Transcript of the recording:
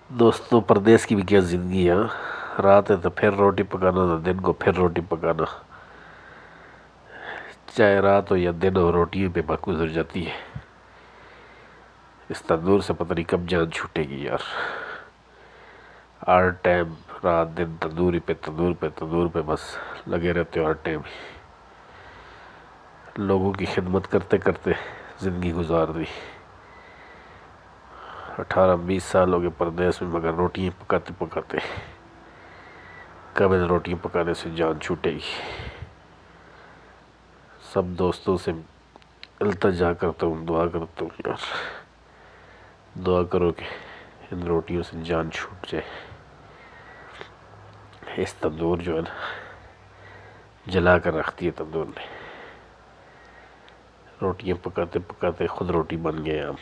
दोस्तों, परदेश की भी क्या ज़िंदगी है। रात है तो फिर रोटी पकाना, तो दिन को फिर रोटी पकाना। चाहे रात हो या दिन हो, रोटियों पे पक गुजर जाती है। इस तंदूर से पता नहीं कब जान छूटेगी यार। हर टाइम रात दिन तंदूरी पे तंदूर पे तंदूर पे बस लगे रहते हो हर टाइम। लोगों की खिदमत करते करते ज़िंदगी गुजार दी। 18-20 साल हो गए परदेश में, मगर रोटियाँ पकाते पकाते कब इन रोटियाँ पकाने से जान छूटेगी। सब दोस्तों से इल्तिजा करता हूँ, दुआ करता हूँ यार, दुआ करो कि इन रोटियों से जान छूट जाए। इस तंदूर जो है ना, जला कर रखती है तंदूर ने। रोटियाँ पकाते पकाते खुद रोटी बन गए हम।